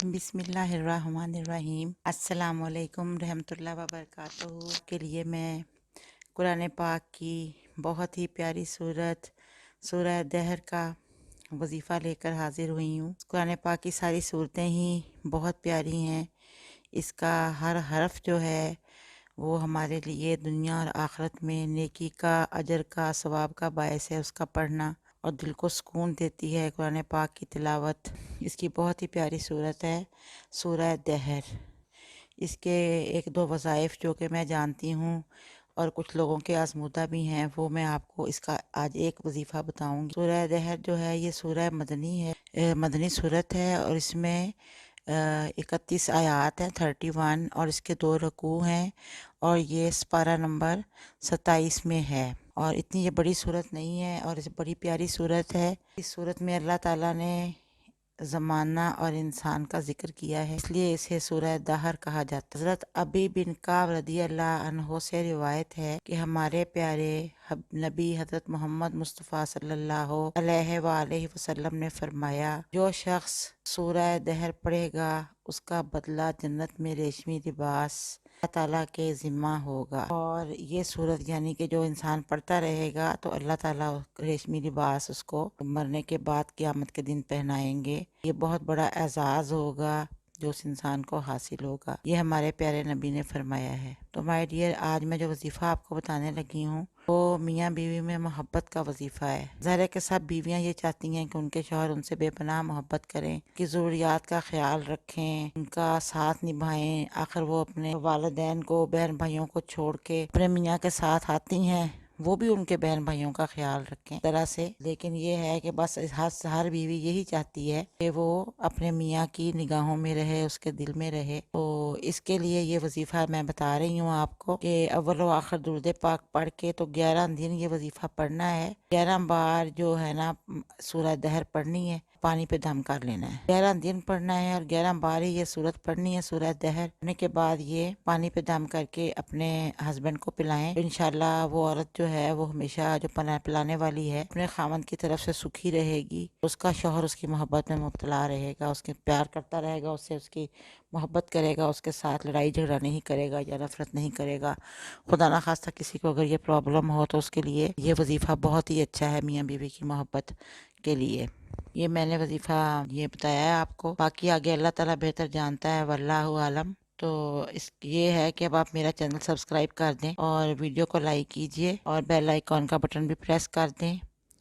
बिस्मिल्लाहिर्रहमानिर्रहीम। अस्सलाम वालेकुम रहमतुल्लाहि व बरकातहू के लिए मैं कुरान पाक की बहुत ही प्यारी सूरत सूरह दहर का वजीफ़ा लेकर हाजिर हुई हूँ। कुरान पाक की सारी सूरतें ही बहुत प्यारी हैं। इसका हर हर्फ जो है वो हमारे लिए दुनिया और आखिरत में नेकी का, अजर का, सवाब का बायस है। उसका पढ़ना और दिल को सुकून देती है कुरान पाक की तिलावत। इसकी बहुत ही प्यारी सूरत है सूरह दहर। इसके एक दो वज़ाइफ जो कि मैं जानती हूँ और कुछ लोगों के आज़मूदा भी हैं, वो मैं आपको इसका आज एक वजीफ़ा बताऊँगी। सूरह दहर जो है ये सूरह मदनी है, मदनी सूरत है और इसमें 31 आयात हैं, 31, और इसके 2 रकू हैं और ये पारा नंबर 27 में है। और इतनी ये बड़ी सूरत नहीं है और इस बड़ी प्यारी सूरत है। इस सूरत में अल्लाह ताला ने ज़माना और इंसान का जिक्र किया है, इसलिए इसे सूरह दहर कहा जाता है। हज़रत अबी बिन काब रदी अल्लाह अन्हो से रिवायत है कि हमारे प्यारे नबी हज़रत मोहम्मद मुस्तफ़ा सल्लल्लाहु अलैहि वसल्लम ने फरमाया, जो शख्स सूरह दहर पढ़ेगा उसका बदला जन्नत में रेशमी लिबास अल्लाह ताला के ज़िम्मा होगा। और ये सूरत यानी कि जो इंसान पढ़ता रहेगा तो अल्लाह ताला रेशमी लिबास उसको मरने के बाद क़यामत के दिन पहनाएंगे। ये बहुत बड़ा एजाज़ होगा जो उस इंसान को हासिल होगा। ये हमारे प्यारे नबी ने फरमाया है। तो माय डियर, आज मैं जो वजीफ़ा आपको बताने लगी हूँ वो मियाँ बीवी में मोहब्बत का वजीफ़ा है। ज़ाहिर है कि सब बीवियाँ ये चाहती हैं कि उनके शौहर उनसे बेपनाह मोहब्बत करें, कि ज़रूरियात का ख्याल रखें, उनका साथ निभाएं। आखिर वो अपने वालिदैन को, बहन भाइयों को छोड़ के अपने मियाँ के साथ आती हैं, वो भी उनके बहन भाइयों का ख्याल रखें तरह से। लेकिन ये है कि बस हर बीवी यही चाहती है कि वो अपने मियाँ की निगाहों में रहे, उसके दिल में रहे। तो इसके लिए ये वजीफ़ा मैं बता रही हूँ आपको कि अव्वल व आखिर दुरूद पाक पढ़ के तो 11 दिन ये वजीफ़ा पढ़ना है। 11 बार जो है ना सूरह दहर पढ़नी है, पानी पे दम कर लेना है। 11 दिन पढ़ना है और 11 बार ही ये सूरत पढ़नी है सूरह दहर। पढ़ने के बाद ये पानी पे दम करके अपने हस्बैंड को पिलाएं। इंशाल्लाह वो औरत जो है वो हमेशा जो पिलाने वाली है अपने खामन की तरफ से सुखी रहेगी। उसका शौहर उसकी मोहब्बत में मुब्तला रहेगा, उसके प्यार करता रहेगा, उससे उसकी मोहब्बत करेगा, उसके साथ लड़ाई झगड़ा नहीं करेगा या नफरत नहीं करेगा। खुदा ना खास्ता किसी को अगर ये प्रॉब्लम हो तो उसके लिए ये वजीफ़ा बहुत ही अच्छा है मियाँ बीवी की मोहब्बत के लिए। ये मैंने वजीफ़ा ये बताया है आपको, बाकी आगे अल्लाह ताला बेहतर जानता है, वल्लाहु आलम। तो इस ये है कि अब आप मेरा चैनल सब्सक्राइब कर दें और वीडियो को लाइक कीजिए और बेल आइकॉन का बटन भी प्रेस कर दें।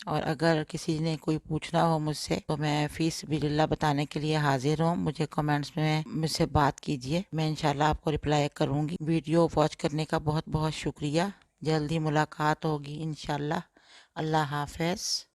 और अगर किसी ने कोई पूछना हो मुझसे तो मैं फीस बिल्लाह बताने के लिए हाजिर हूँ। मुझे कमेंट्स में मुझसे बात कीजिए, मैं इंशाल्लाह आपको रिप्लाई करूँगी। वीडियो वॉच करने का बहुत बहुत शुक्रिया। जल्दी मुलाकात होगी इंशाल्लाह। अल्लाह हाफ़िज़।